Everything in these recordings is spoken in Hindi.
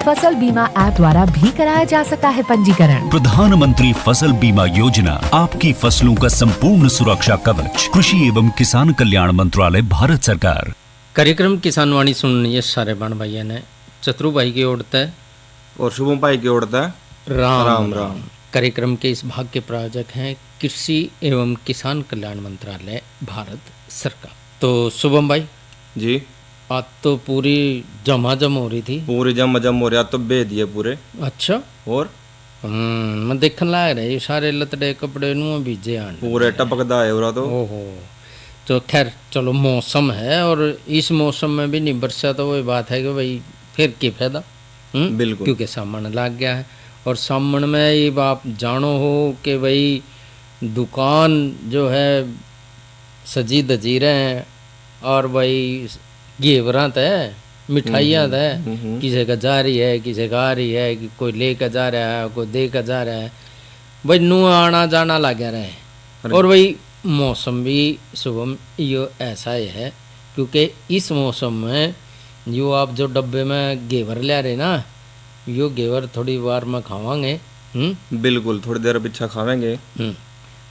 फसल बीमा ऐप द्वारा भी कराया जा सकता है पंजीकरण। प्रधानमंत्री फसल बीमा योजना आपकी फसलों का संपूर्ण सुरक्षा कवच। कृषि एवं किसान कल्याण मंत्रालय, भारत सरकार। कार्यक्रम किसान वाणी सुनिए सारे बहन भाइयों ने। चतुरु भाई की ओर है और शुभम भाई की ओर है राम राम। कार्यक्रम के इस भाग के प्रायोजक हैं कृषि एवं किसान कल्याण मंत्रालय, भारत सरकार। तो शुभम भाई जी, आज तो पूरी जमाजम हो रही थी। पूरी जम हो रहा तो बे दिए पूरे। अच्छा। और मैं देखने लग रहा सारे लतड़े कपड़े नु भीजे आने पूरे टपकदा है उरा तो। ओहो। तो खैर चलो, मौसम है और इस मौसम में भी नहीं बरसा तो वही बात है कि भाई फिर क्या फायदा। बिल्कुल, क्योंकि सामन लग गया है और सामन में ये आप जानो हो कि भाई दुकान जो है सजी दजी रहे हैं और भाई घेवरा है, मिठाइयाँ है, किसी का जा रही है, किसी का आ रही है, कि कोई लेकर जा रहा है, कोई दे कर जा रहा है, भाई नू आना जाना लगा रहे। और भाई मौसम भी शुभम यो ऐसा ही है, क्योंकि इस मौसम में यो आप जो डब्बे में घेवर ले रहे ना, यो घेवर थोड़ी बार में खावांगे। बिल्कुल, थोड़ी देर पीछा खावेंगे।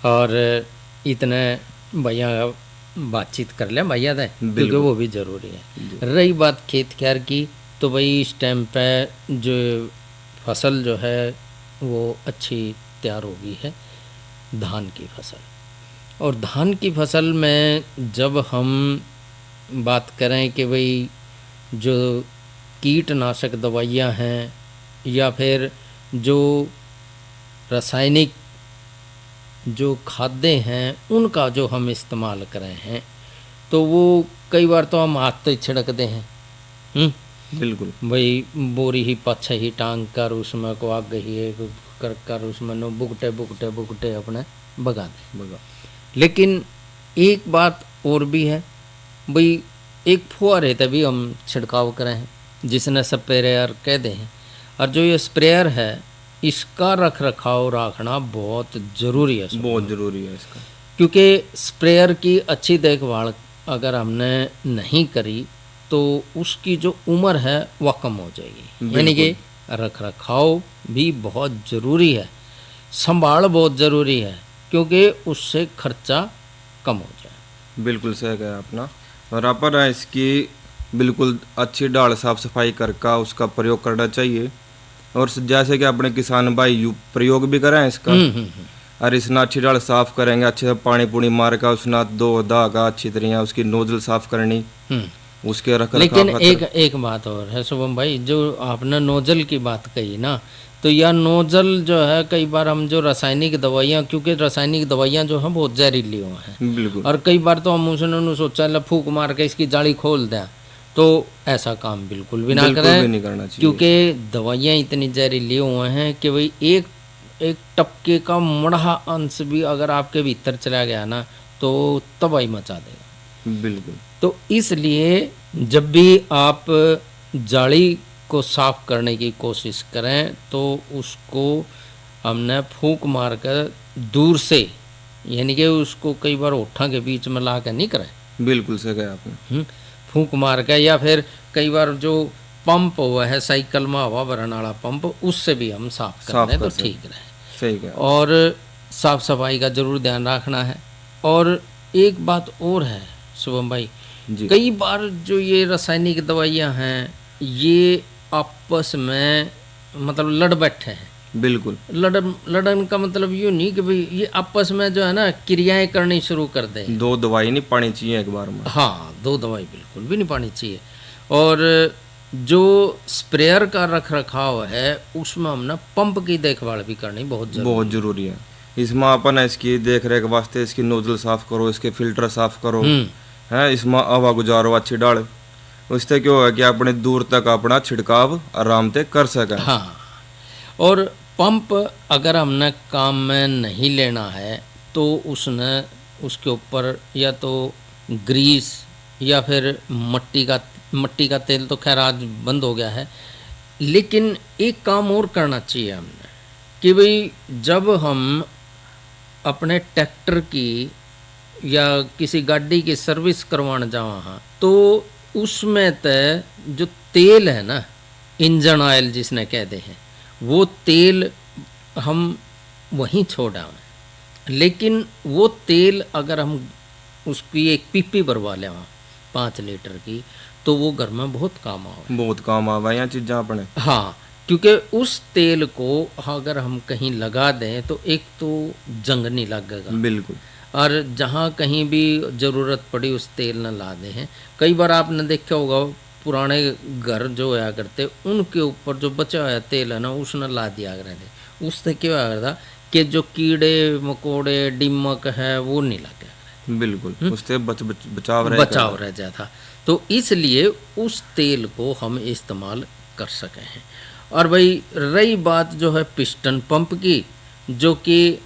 और इतने भैया बातचीत कर ले भैया दे, क्योंकि वो भी ज़रूरी है। रही बात खेत खार की, तो भाई इस टाइम पे जो फसल जो है वो अच्छी तैयार हो गई है, धान की फसल। और धान की फसल में जब हम बात करें कि भाई जो कीटनाशक दवाइयाँ हैं या फिर जो रासायनिक जो खाद्य हैं उनका जो हम इस्तेमाल कर रहे हैं, तो वो कई बार तो हम हाथ तो छिड़कते हैं। बिल्कुल भाई बोरी ही पाछे ही टांग कर उसमें को आग ही कर कर उसमें नो बुकटे बुकटे बुकटे अपने भगा दे। लेकिन एक बात और भी है भाई, एक फुहारे तभी हम छिड़काव करें हैं जिसने स्प्रेयर कहते हैं, और जो ये स्प्रेयर है इसका रख रखाव रखना बहुत ज़रूरी है। बहुत ज़रूरी है इसका, क्योंकि स्प्रेयर की अच्छी देखभाल अगर हमने नहीं करी तो उसकी जो उम्र है वह कम हो जाएगी। यानी कि रख रखाव भी बहुत ज़रूरी है, संभाल बहुत ज़रूरी है, क्योंकि उससे खर्चा कम हो जाए। बिल्कुल सही कहा आपने। और अपन इसकी बिल्कुल अच्छी डाल साफ सफाई करके उसका प्रयोग करना चाहिए। और जैसे कि अपने किसान भाई प्रयोग भी करें इसका, और इसने अच्छी डाल साफ करेंगे, अच्छे से पानी पूनी मार का उसने दो दागा अच्छी तरह उसकी नोजल साफ करनी, उसके रख। लेकिन एक बात और है शुभम भाई, जो आपने नोजल की बात कही ना, तो यह नोजल जो है कई बार हम जो रासायनिक दवाइयाँ, क्योंकि रासायनिक दवाइयाँ जो हैं बहुत जहरीली हैं। बिल्कुल। और कई बार तो हम उसने सोचा फूक मार के इसकी जाली खोल दें, तो ऐसा काम बिल्कुल भी ना करें, नहीं करना चाहिए। क्योंकि दवाइयाँ इतनी जहरीली हुए हैं कि भाई एक टपके का मड़ा अंश भी अगर आपके भीतर चला गया ना तो तबाही मचा देगा। बिल्कुल। तो इसलिए जब भी आप जाली को साफ करने की कोशिश करें तो उसको हमने फूंक मार कर दूर से, यानी कि उसको कई बार ओठा के बीच में ला कर नहीं करें। बिल्कुल सही कहा आपने। फूंक मार के, या फिर कई बार जो पंप हुआ है साइकिल में हवा भरने वाला पंप, उससे भी हम साफ कर दें तो ठीक रहे। सही कहा। और साफ सफाई का जरूर ध्यान रखना है। और एक बात और है शुभम भाई, कई बार जो ये रासायनिक दवाइयाँ हैं ये आपस में मतलब लड़ बैठे हैं। बिल्कुल। लड़न का मतलब यूँ नहीं कि भाई ये आपस में जो है ना क्रियाएं करनी शुरू कर दें। दो दवाई नहीं पानी चाहिए एक बार में। हाँ, दो दवाई बिल्कुल भी नहीं पानी चाहिए। और जो स्प्रेयर का रख रखाव है उसमें हमने पंप की देखभाल भी करनी बहुत जरूरी है। इसमें अपन इसकी देख रेख वास्ते इसकी नोजल साफ करो, इसके फिल्टर साफ करो, है इसमें हवा गुजारो अच्छी डाल, उससे क्या होगा कि अपने दूर तक अपना छिड़काव आराम से कर सके। हाँ, और पंप अगर हमने काम में नहीं लेना है तो उसके ऊपर या तो ग्रीस या फिर मट्टी का तेल, तो खैर आज बंद हो गया है, लेकिन एक काम और करना चाहिए हमने कि भाई जब हम अपने ट्रैक्टर की या किसी गाड़ी की सर्विस करवाने जावा हाँ, तो उसमें तो जो तेल है ना इंजन ऑयल जिसने कहते हैं, वो तेल हम वहीं छोड़ आए, लेकिन वो तेल अगर हम उसकी एक पीपी भरवा लें 5 लीटर की, तो वो घर में बहुत काम आवे। बहुत काम आवा यहाँ चीज़ां अपने। हाँ, क्योंकि उस तेल को अगर हम कहीं लगा दें तो एक तो जंग नहीं लगेगा, बिल्कुल। और जहाँ कहीं भी ज़रूरत पड़ी उस तेल न ला दें हैं। कई बार आपने देखा होगा पुराने घर जो होया करते, उनके ऊपर जो बचा हुआ तेल है ना, उसने ला दिया करते। उससे क्या होया करता कि जो कीड़े मकोड़े दीमक है वो नहीं लगे, बिल्कुल उससे बचाव रह जाता। तो इसलिए उस तेल को हम इस्तेमाल कर सके हैं। और भाई रही बात जो है पिस्टन पंप की, जो कि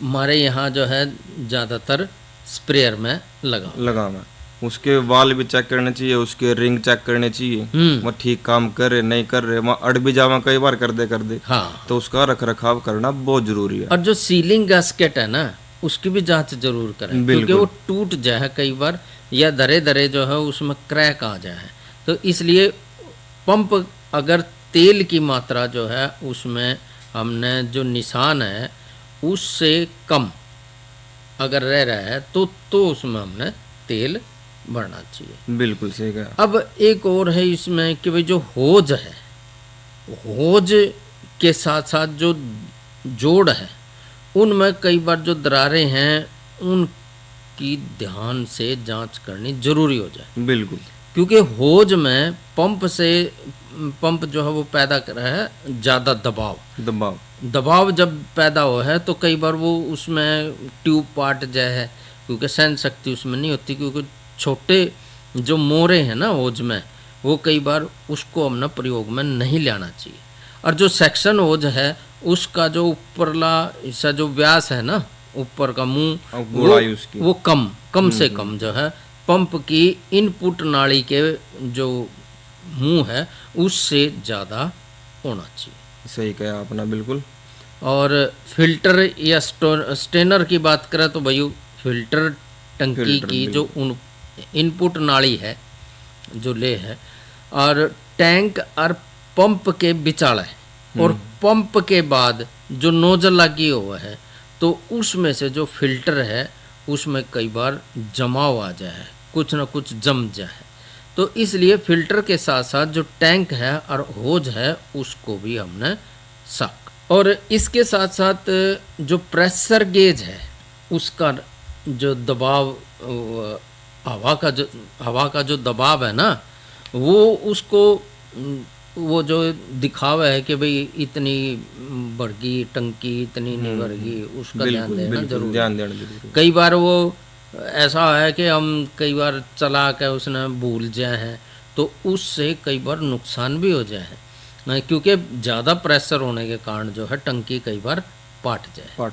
हमारे यहाँ जो है ज़्यादातर स्प्रेयर में लगा में उसके वाल भी चेक करने चाहिए, उसके रिंग चेक करने चाहिए, वो ठीक काम कर रहे नहीं कर रहे, वहाँ अड़ भी जावा कई बार कर दे। हाँ, तो उसका रख रखाव करना बहुत जरूरी है। और जो सीलिंग गैस्केट है ना, उसकी भी जांच जरूर करें, क्योंकि वो टूट जाए कई बार, या दरे जो है उसमें क्रैक आ जाए। तो इसलिए पंप अगर तेल की मात्रा जो है उसमें हमने जो निशान है उससे कम अगर रह रहा है तो उसमें हमने तेल भरना चाहिए। बिल्कुल सही कहा। अब एक और है इसमें कि भाई जो होज है, होज के साथ साथ जो जोड़ है, उनमें कई बार जो दरारें हैं उनकी ध्यान से जांच करनी जरूरी हो जाए। बिल्कुल, क्योंकि होज में पंप जो है वो पैदा कर रहा है ज़्यादा दबाव जब पैदा हो है, तो कई बार वो उसमें ट्यूब पार्ट जाए है, क्योंकि सहन शक्ति उसमें नहीं होती, क्योंकि छोटे जो मोरे हैं ना होज में, वो कई बार उसको हमने प्रयोग में नहीं लाना चाहिए। और जो सेक्शन होज है उसका जो ऊपरला हिस्सा जो व्यास है ना, ऊपर का मुंह वो कम से कम जो है पंप की इनपुट नाली के जो मुंह है उससे ज़्यादा होना चाहिए। सही कहा आपने, बिल्कुल। और फिल्टर या स्टेनर की बात करें तो भाई फिल्टर टंकी की जो इनपुट नाली है जो ले है, और टैंक और पंप के बिचाले और पंप के बाद जो नोजल लगी हुआ है, तो उसमें से जो फिल्टर है उसमें कई बार जमाव आ जाए, कुछ ना कुछ जम जाए। तो इसलिए फिल्टर के साथ साथ जो टैंक है और होज है उसको भी हमने साफ। और इसके साथ साथ जो प्रेशर गेज है उसका जो दबाव, हवा का जो दबाव है ना, वो जो दिखावा है कि भाई इतनी बढ़गी टंकी इतनी नहीं बढ़गी, उसका ध्यान देना जरूरी। कई बार वो ऐसा है कि हम कई बार चला के उसने भूल जाए हैं, तो उससे कई बार नुकसान भी हो जाए है, क्योंकि ज़्यादा प्रेशर होने के कारण जो है टंकी कई बार पाट जाए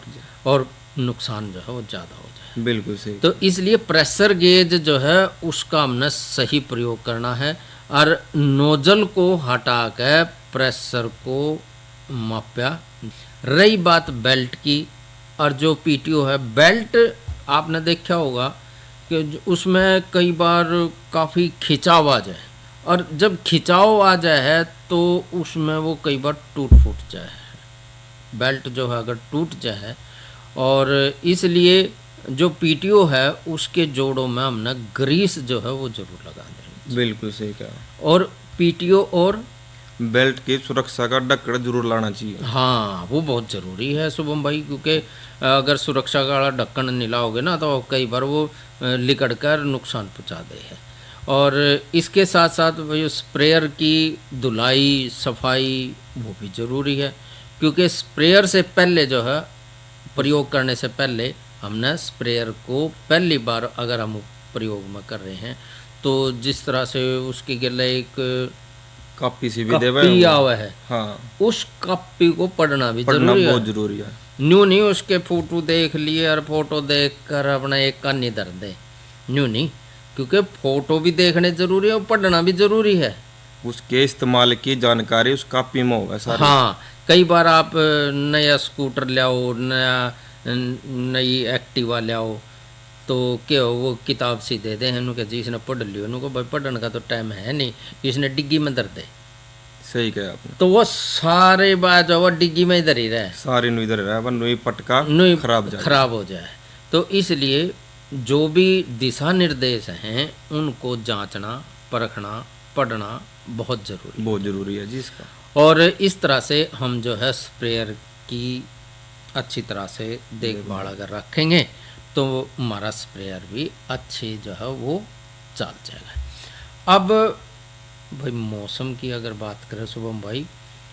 और नुकसान जो है वो ज़्यादा हो जाए। बिल्कुल सही। तो इसलिए प्रेशर गेज जो है उसका हमने सही प्रयोग करना है, और नोजल को हटा के प्रेशर को मापा। रही बात बेल्ट की, और जो पीटीओ है, बेल्ट आपने देखा होगा कि उसमें कई बार काफ़ी खिंचाव आ जाए, और जब खिंचाव आ जाए है तो उसमें वो कई बार टूट फूट जाए, बेल्ट जो है अगर टूट जाए। और इसलिए जो पीटीओ है उसके जोड़ों में हमने ग्रीस जो है वो जरूर लगा देनी। बिल्कुल सही कहा। और पीटीओ और बेल्ट की सुरक्षा का ढक्कन जरूर लाना चाहिए। हाँ, वो बहुत ज़रूरी है शुभम भाई, क्योंकि अगर सुरक्षा का ढक्कन नहीं लाओगे ना तो कई बार वो लिकड़ कर नुकसान पहुँचा दे है। और इसके साथ साथ भाई स्प्रेयर की धुलाई सफाई वो भी ज़रूरी है, क्योंकि स्प्रेयर से पहले जो है प्रयोग करने से पहले हमने स्प्रेयर को पहली बार अगर हम प्रयोग में कर रहे हैं तो जिस तरह से उसके गले एक कॉपी सी भी कॉपी आवा है, हाँ, उस कॉपी को पढ़ना भी जरूरी बहुत जरूरी है। न्यू नहीं उसके फोटो देख लिए और फोटो देख कर अपना एक कान नहीं धर दे, न्यू नहीं, क्योंकि फोटो भी देखने जरूरी है और पढ़ना भी जरूरी है। उसके इस्तेमाल की जानकारी उस कॉपी में होगा सारी। हाँ, कई बार आप नया स्कूटर लाओ, नई एक्टिवा लाओ, तो क्या वो किताब सी दे दे हैं जी इसने पढ़ लियो, उनको भाई पढ़ने का तो टाइम है नहीं, इसने डिग्गी में धर दे। सही कहा आपने। तो वो सारे बात जो वो डिग्गी में इधर ही रहे, सारे नु इधर रहा, नुई पटका नहीं खराब हो जाए। तो इसलिए जो भी दिशा निर्देश हैं उनको जांचना, परखना, पढ़ना बहुत जरूरी है जी इसका। और इस तरह से हम जो है स्प्रेयर की अच्छी तरह से देखभाल अगर रखेंगे तो हमारा स्प्रेयर भी अच्छी जो है वो चल जाएगा। अब भाई मौसम की अगर बात करें शुभम भाई,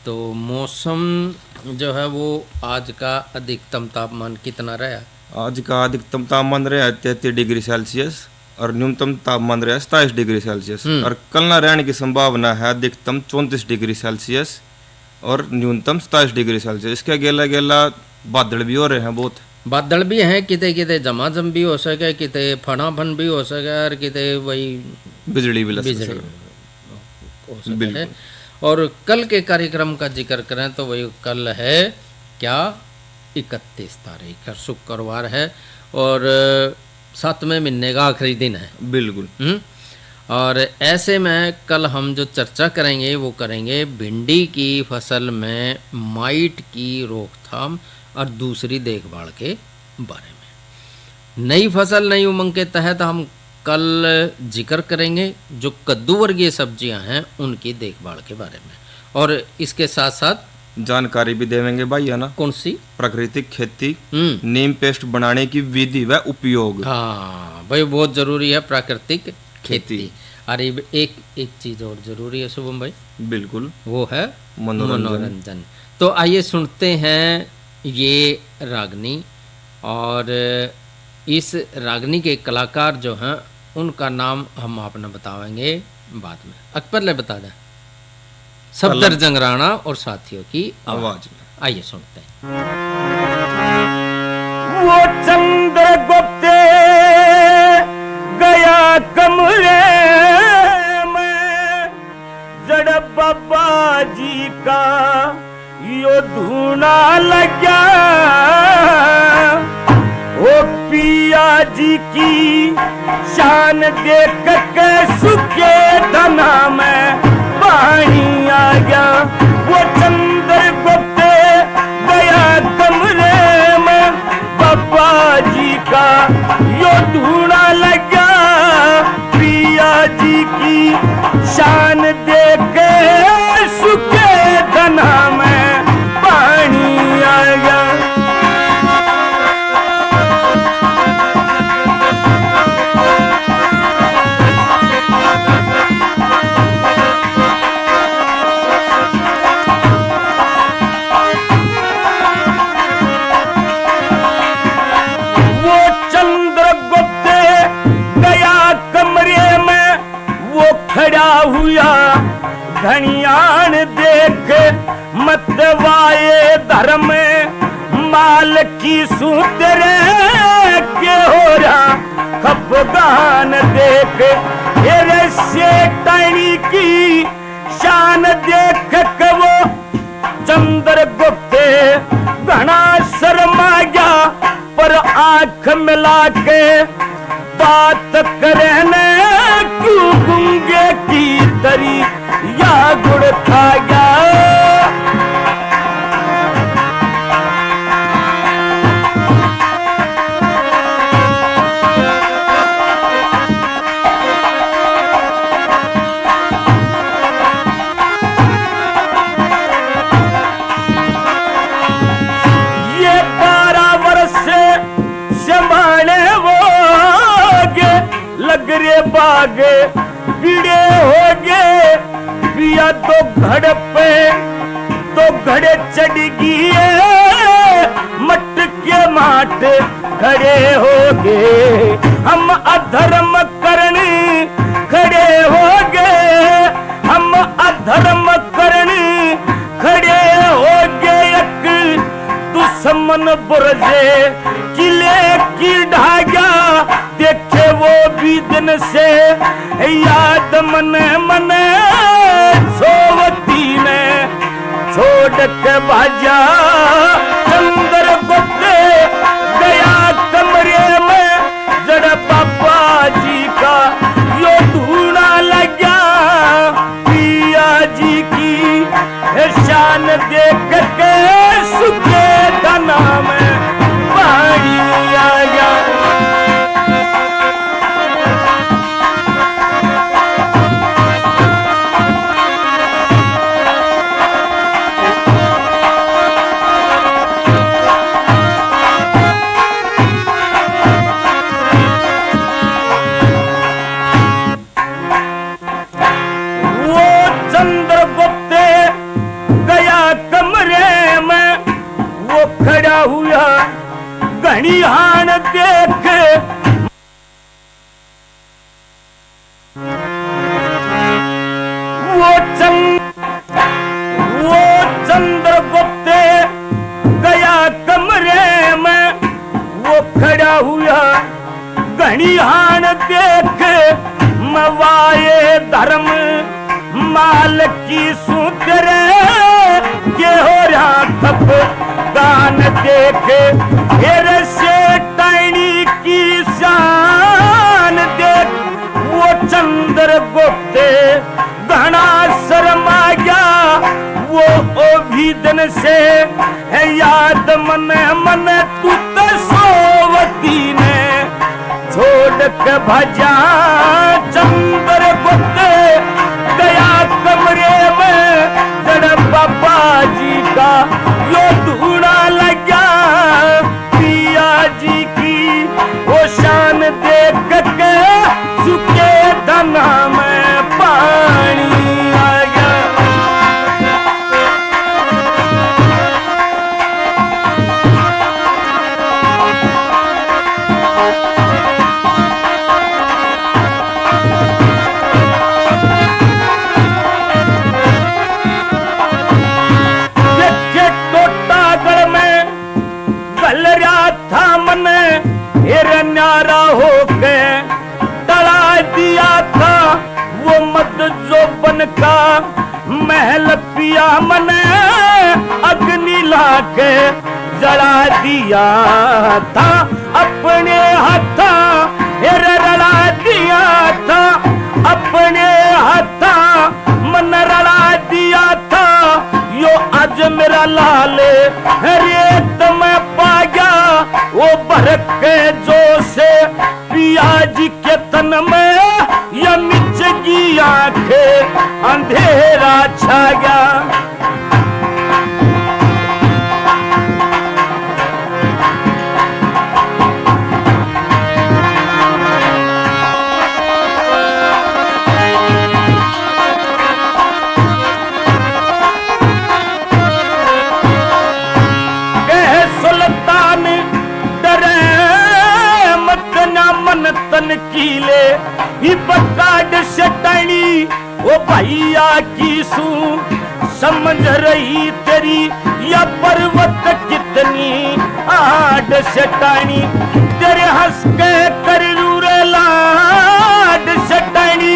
तो मौसम जो है वो आज का अधिकतम तापमान कितना रहा? आज का अधिकतम तापमान रहा 33 डिग्री सेल्सियस और न्यूनतम तापमान रहा 27 डिग्री सेल्सियस। और कल ना रहने की संभावना है अधिकतम 34 डिग्री सेल्सियस और न्यूनतम 27 डिग्री सेल्सियस। इसके अकेला अकेला बादल भी हो रहे हैं, बहुत बादल भी हैं, किते किते जमाजम भी हो सके, किते फनाफन भी हो सके और किते वही बिजली भी हो सके है। और कल के कार्यक्रम का जिक्र करें तो वही कल है क्या 31 तारीख का शुक्रवार है और 7वें महीने का आखिरी दिन है। बिल्कुल। और ऐसे में कल हम जो चर्चा करेंगे वो करेंगे भिंडी की फसल में माइट की रोकथाम और दूसरी देखभाल के बारे में। नई फसल नई उमंग के तहत हम कल जिक्र करेंगे जो कद्दू वर्गीय सब्जियां हैं उनकी देखभाल के बारे में, और इसके साथ साथ जानकारी भी देवेंगे भाई, है ना? कौन सी? प्राकृतिक खेती, नीम पेस्ट बनाने की विधि व उपयोग। हाँ भाई बहुत जरूरी है प्राकृतिक खेती। अरे एक चीज और जरूरी है शुभम भाई। बिल्कुल, वो है मनोरंजन। तो आइए सुनते हैं ये रागनी, और इस रागनी के कलाकार जो हैं उनका नाम हम आपने बताएंगे बाद में। अकबर ले बता दें। सफदर जंग राणा और साथियों की आवाज में आइए सुनते हैं। वो चंद्रगुप्त गया कमरे में, जड़ बाबा जी का यो धूना लगा, ओ पिया जी की शान देख के सुखे धना में पानी आ गया। वो चंद्रगुप्त गया कमरे में, बाबा जी का यो धूना लगा, पिया जी की शान देख के सुखे धना में पानी आ गया। खड़ा हुआ धनियान देख मतवाए धर्म माल की सूत्र के हो रहा खपगान देख से टणी की शान देख के वो चंद्रगुप्त घना शर्मा गया, पर आंख मिला के बात करने क्यों गूंगे की तरी या गुड़ खा गया। ये 12 वर्ष संभाले वो लग रे बागे बीड़े हो गए, पिया तो घड़ पे तो घड़े चढ़ गए, मटके माट खड़े हो गए, हम अधर्म करने खड़े हो गए, हम अधर्म करने खड़े हो गए। एक दुश्मन बुरजे किले की ढागा देखे वो भी दिन से याद मने मने सोवती ने छोड़ के भाजा। चंद्रगुप्त गया कमरे में, जड़ बाबा जी का यो धूना लगा, पिया जी की शान देख के सुखे धना में पानी आया। हुआ घड़ियान देख वो चंद्रगुप्त गया कमरे में, वो खड़ा हुआ घड़ियान देख मवाए धर्म माल की सूत्र के हो रहा थप दान देख फिर से टैनी की शान देख। वो चंद्रगुप्त घना शर्मा गया, वो ओभिदन से है याद मन मन तू तो सोवती ने छोड़ के भजा। चंद्रगुप्त गया कमरे में जड़ बाबा जी का यो धूना लगा। पिया जी की वो शान देख के सुखे धना में पानी आ गया। न्यारा होके टला दिया था वो मत जो बन का महल पिया मने अग्नि लाके जला दिया था अपने हाथा रला दिया था अपने हाथा मन रला दिया था। यो आज मेरा लाल रेत में पा गया वो भरक के जो से पिया जी के तन में या मिचगी आंखें अंधेरा छा गया। तन कीले ही बकाड शटानी वो भैया की सू समझ रही तेरी या पर्वत कितनी आड शटानी। तेरे हंस के कर रूरे लाड शटानी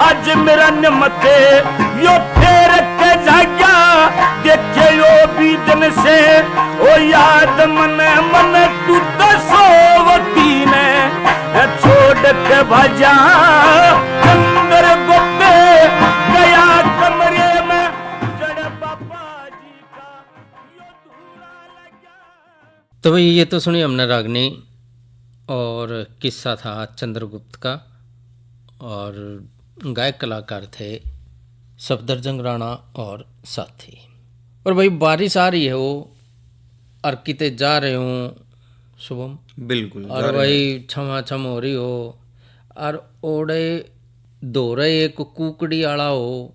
आज मेरा नमते यो फेर के जाग्या। देखे यो भी दिन से ओ याद मन मन तू तो सोवती ने छोड़ के भजा। चंद्रगुप्त गया कमरे में जड़ बाबा जी का यो धूना लगा। तो भाई ये तो सुनी हमने रागनी और किस्सा था चंद्रगुप्त का, और गायक कलाकार थे सफदरजंग राणा और साथी। और भाई बारिश आ रही है वो और किते जा रहे हूँ शुभम, बिल्कुल, और भाई छमाछम हो रही हो और ओड़े धो रहे एक कुकड़ी आला हो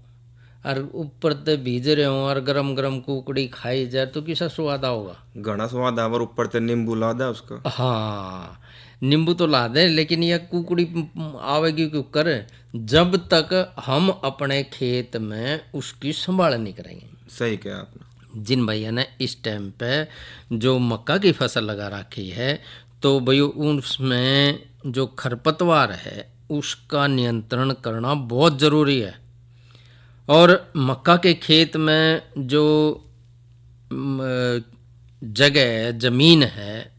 और ऊपर ते भीज रहे हो और गरम गरम कुकड़ी खाई जाए तो किसा स्वाद होगा। घना स्वाद है, और ऊपर ते नींबू ला दे उसका। हाँ नींबू तो ला दे, लेकिन यह कुकड़ी आवेगी क्यों कर जब तक हम अपने खेत में उसकी संभाल नहीं करेंगे। सही कहा आपने। जिन भैया ने इस टाइम पे जो मक्का की फसल लगा रखी है तो भाई उसमें जो खरपतवार है उसका नियंत्रण करना बहुत ज़रूरी है। और मक्का के खेत में जो जगह ज़मीन है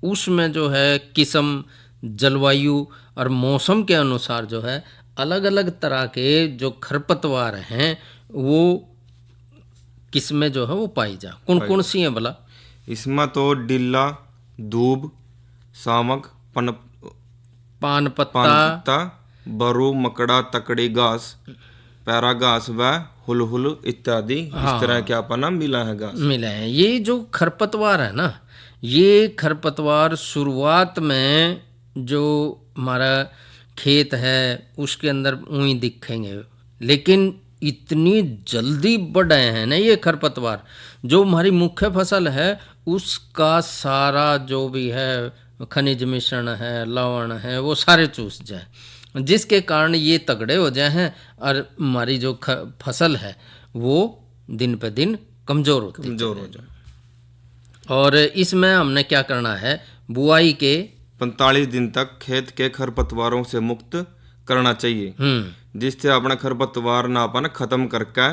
उसमें जो है किस्म जलवायु और मौसम के अनुसार जो है अलग अलग तरह के जो खरपतवार हैं वो किस्में जो है वो पाई जा, कौन कौन सी हैं भला? इसमें तो डिल्ला, दूब, सामक, पान पत्ता, पत्ता, बरू, मकड़ा, तकड़ी घास, पैरा घास व हुल इत्यादि इस तरह के अपना मिला है घास। मिले हैं। ये जो खरपतवार है ना, ये खरपतवार शुरुआत में जो हमारा खेत है उसके अंदर ऊई दिखेंगे, लेकिन इतनी जल्दी बढ़ रहे हैं ना ये खरपतवार, जो हमारी मुख्य फसल है उसका सारा जो भी है खनिज मिश्रण है, लवण है, वो सारे चूस जाए, जिसके कारण ये तगड़े हो जाए हैं और हमारी जो फसल है वो दिन पे दिन कमज़ोर हो जाए। और इसमें हमने क्या करना है, बुआई के 45 दिन तक खेत के खरपतवारों से मुक्त करना चाहिए, जिससे अपना खरपतवार ना अपन खत्म करके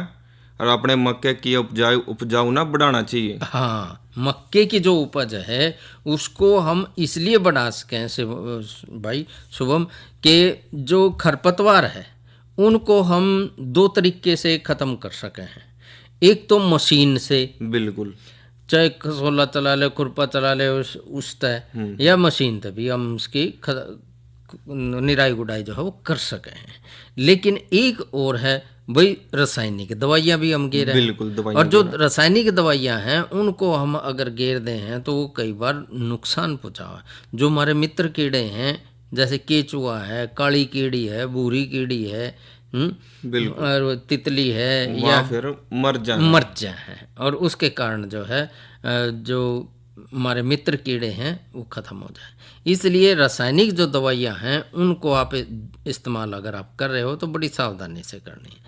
और अपने मक्के की उपजाऊ ना बढ़ाना चाहिए। हाँ, मक्के की जो उपज है उसको हम इसलिए बढ़ा सकें से भाई शुभम, के जो खरपतवार है उनको हम 2 तरीके से ख़त्म कर सके हैं। एक तो मशीन से, बिल्कुल, चाहे कसोला चला ले, खुरपा चला ले, उस तय या मशीन तक भी हम उसकी निराई गुडाई जो है वो कर सके हैं। लेकिन एक और है भाई, रासायनिक दवाइयाँ भी हम गेर रहे हैं। बिल्कुल, और जो रासायनिक दवाइयाँ हैं उनको हम अगर गेर दे हैं तो वो कई बार नुकसान पहुँचावा। जो हमारे मित्र कीड़े हैं जैसे केचुआ है, काली कीड़ी है, भूरी कीड़ी है, और तितली है, या फिर मर जाए हैं, और उसके कारण जो है जो हमारे मित्र कीड़े हैं वो ख़त्म हो जाए। इसलिए रासायनिक जो दवाइयाँ हैं उनको आप इस्तेमाल अगर आप कर रहे हो तो बड़ी सावधानी से करनी है।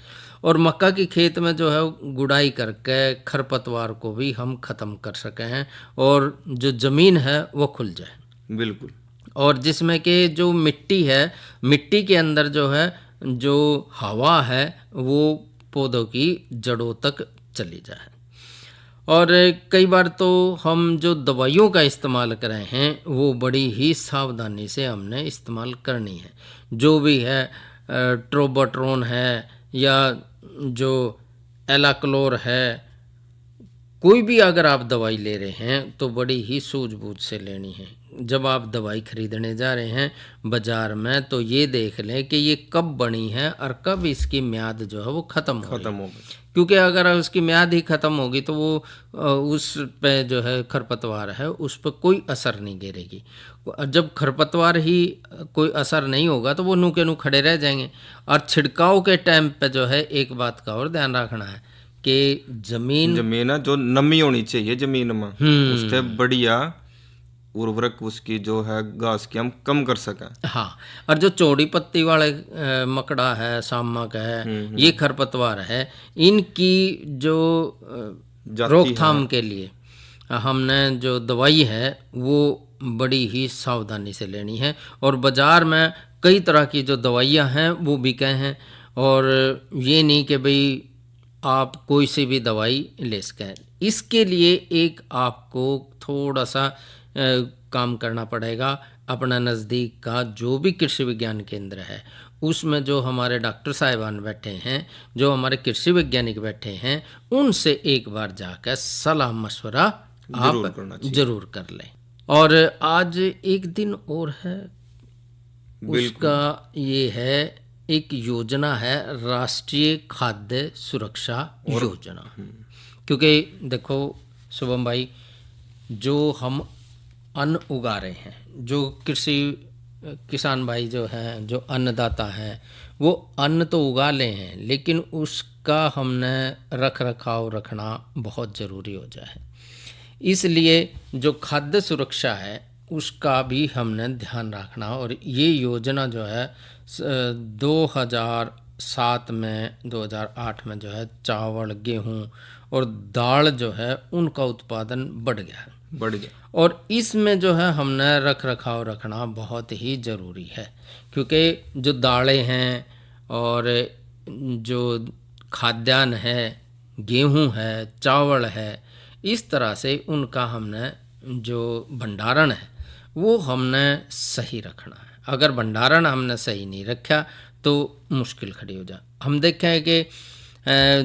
और मक्का की खेत में जो है गुड़ाई करके खरपतवार को भी हम ख़त्म कर सके हैं और जो ज़मीन है वो खुल जाए। बिल्कुल। और जिसमें कि जो मिट्टी है, मिट्टी के अंदर जो है जो हवा है वो पौधों की जड़ों तक चली जाए। और कई बार तो हम जो दवाइयों का इस्तेमाल कर रहे हैं वो बड़ी ही सावधानी से हमने इस्तेमाल करनी है। जो भी है ट्रोबोट्रोन है या जो एलाक्लोर है, कोई भी अगर आप दवाई ले रहे हैं तो बड़ी ही सूझबूझ से लेनी है। जब आप दवाई खरीदने जा रहे हैं बाज़ार में तो ये देख लें कि ये कब बनी है और कब इसकी म्याद जो है वो ख़त्म होगी। क्योंकि अगर उसकी म्याद ही ख़त्म होगी तो वो उस पे जो है खरपतवार है उस पर कोई असर नहीं गिरेगी। जब खरपतवार ही कोई असर नहीं होगा तो वो नू के नू खड़े रह जाएंगे। और छिड़काव के टाइम पे जो है एक बात का और ध्यान रखना है कि जमीन जो नमी होनी चाहिए जमीन में, उससे बढ़िया उर्वरक उसकी जो है घास की हम कम कर सकें। हाँ, और जो चौड़ी पत्ती वाले मकड़ा है, सामक है, ये खरपतवार है, इनकी जो रोकथाम के लिए हमने जो दवाई है वो बड़ी ही सावधानी से लेनी है। और बाज़ार में कई तरह की जो दवाइयाँ हैं वो बिके हैं, और ये नहीं कि भाई आप कोई सी भी दवाई ले सकें। इसके लिए एक आपको थोड़ा सा काम करना पड़ेगा। अपना नज़दीक का जो भी कृषि विज्ञान केंद्र है उसमें जो हमारे डॉक्टर साहिबान बैठे हैं, जो हमारे कृषि वैज्ञानिक बैठे हैं, उनसे एक बार जाकर सलाह मशवरा आप जरूर कर लें। और आज एक दिन और है, उसका ये है, एक योजना है राष्ट्रीय खाद्य सुरक्षा योजना। क्योंकि देखो शुभम भाई, जो हम अन्न उगा रहे हैं, जो किसान भाई जो हैं, जो अन्नदाता हैं, वो अन्न तो उगा ले हैं लेकिन उसका हमने रख रखाव रखना बहुत ज़रूरी हो जाए। इसलिए जो खाद्य सुरक्षा है उसका भी हमने ध्यान रखना। और ये योजना जो है 2007 में 2008 में जो है चावल, गेहूँ और दाल जो है उनका उत्पादन बढ़ गया। और इसमें जो है हमने रख रखाव रखना बहुत ही ज़रूरी है। क्योंकि जो दालें हैं और जो खाद्यान्न है, गेहूँ है, चावल है, इस तरह से उनका हमने जो भंडारण है वो हमने सही रखना है। अगर भंडारण हमने सही नहीं रखा तो मुश्किल खड़ी हो जाए। हम देखें कि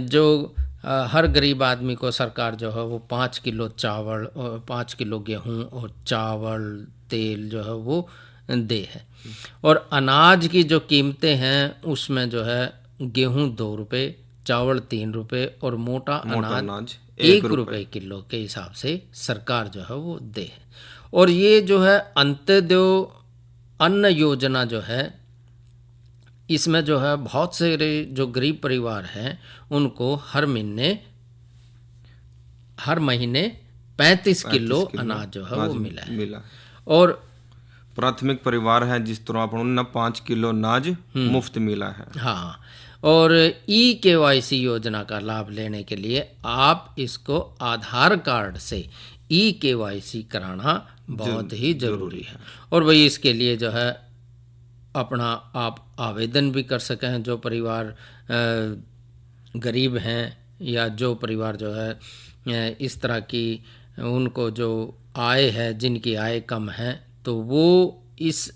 जो हर गरीब आदमी को सरकार जो है वो 5 किलो चावल और 5 किलो गेहूं और चावल तेल जो है वो दे है। और अनाज की जो कीमतें हैं उसमें जो है गेहूं 2 रुपये, चावल 3 रुपये और मोटा अनाज 1 रुपये किलो के हिसाब से सरकार जो है वो दे है। और ये जो है अंत्योदय अन्न योजना जो है इसमें जो है बहुत से जो गरीब परिवार हैं उनको हर महीने 35 किलो अनाज जो है वो मिला है। और प्राथमिक परिवार है जिस तरह अपन 5 किलो अनाज मुफ्त मिला है। हाँ, और EKYC योजना का लाभ लेने के लिए आप इसको आधार कार्ड से EKYC कराना बहुत ही जरूरी है। और वही इसके लिए जो है अपना आप आवेदन भी कर सकें, जो परिवार गरीब हैं या जो परिवार जो है इस तरह की उनको जो आय है, जिनकी आय कम है, तो वो इस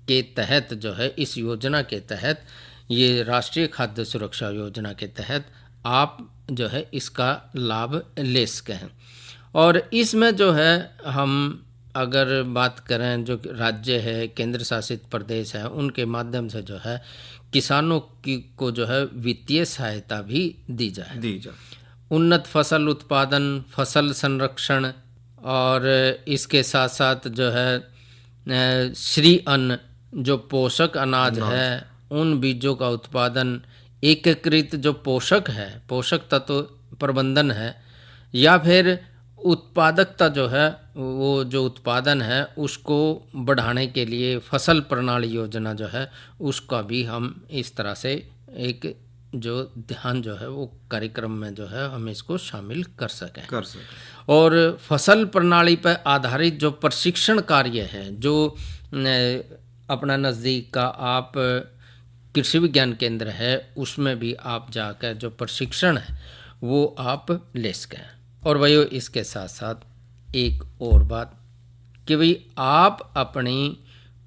के तहत जो है इस योजना के तहत, ये राष्ट्रीय खाद्य सुरक्षा योजना के तहत आप जो है इसका लाभ ले सकें। और इसमें जो है हम अगर बात करें जो राज्य है, केंद्र शासित प्रदेश है, उनके माध्यम से जो है किसानों को जो है वित्तीय सहायता भी दी जाए। उन्नत फसल उत्पादन, फसल संरक्षण और इसके साथ साथ जो है श्री अन्न जो पोषक अनाज है, उन बीजों का उत्पादन, एकीकृत जो पोषक तत्व प्रबंधन है, या फिर उत्पादकता जो है वो जो उत्पादन है उसको बढ़ाने के लिए फसल प्रणाली योजना जो है उसका भी हम इस तरह से एक जो ध्यान जो है वो कार्यक्रम में जो है हम इसको शामिल कर सकें। और फसल प्रणाली पर आधारित जो प्रशिक्षण कार्य है, जो अपना नज़दीक का आप कृषि विज्ञान केंद्र है उसमें भी आप जाकर जो प्रशिक्षण है वो आप ले सकें। और वही इसके साथ साथ एक और बात कि भाई आप अपनी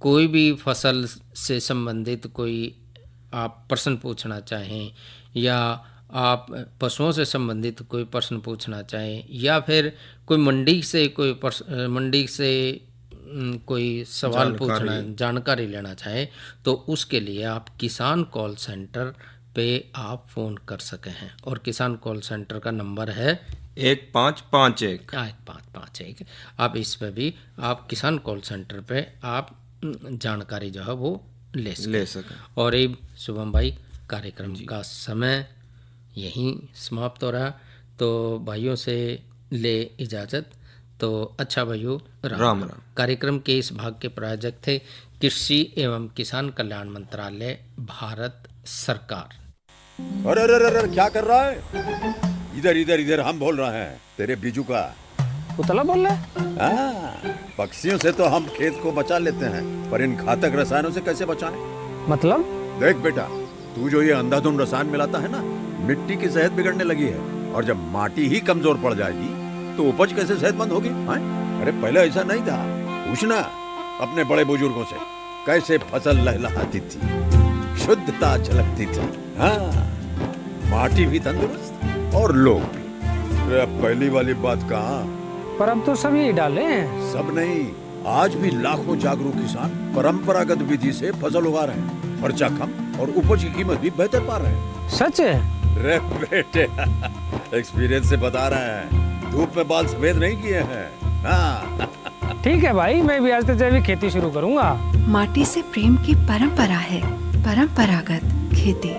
कोई भी फसल से संबंधित कोई आप प्रश्न पूछना चाहें, या आप पशुओं से संबंधित कोई प्रश्न पूछना चाहें, या फिर कोई मंडी से कोई सवाल पूछना, जानकारी लेना चाहे, तो उसके लिए आप किसान कॉल सेंटर पे आप फ़ोन कर सके हैं। और किसान कॉल सेंटर का नंबर है 1551। आप इस पे भी आप किसान कॉल सेंटर पे आप जानकारी जो है वो ले सकें। और ये शुभम भाई कार्यक्रम का समय यहीं समाप्त हो रहा, तो भाइयों से ले इजाज़त। तो अच्छा भाइयों, राम। कार्यक्रम के इस भाग के प्रायोजक थे कृषि एवं किसान कल्याण मंत्रालय, भारत सरकार। अरे क्या कर रहा है? इधर हम बोल रहे हैं तेरे बीजू का। उतला बोल रहा है? पक्षियों से तो हम खेत को बचा लेते हैं, पर इन घातक रसायनों से कैसे बचाएं? मतलब? देख बेटा, तू जो ये अंधाधुंध रसायन मिलाता है ना, मिट्टी की सेहत बिगड़ने लगी है। और जब माटी ही कमजोर पड़ जाएगी तो उपज कैसे सेहतमंद होगी? अरे पहले ऐसा नहीं था। पूछना अपने बड़े बुजुर्गों से, कैसे फसल लहलहाती थी, शुद्धता झलकती थी। हाँ, माटी भी तंदुरुस्त और लोग भी। अब पहली वाली बात कहाँ? पर अब तो सब यही डाले हैं। सब नहीं, आज भी लाखों जागरूक किसान परंपरागत विधि से फसल उगा रहे हैं। खर्चा कम और उपज की कीमत भी बेहतर पा रहे हैं। सच है? रे बेटे, एक्सपीरियंस से बता रहे हैं, धूप में बाल सफेद नहीं किए हैं। हाँ। ठीक है भाई, मैं भी आज से जैविक खेती शुरू करूंगा। माटी से प्रेम की परंपरा है, परंपरागत खेती।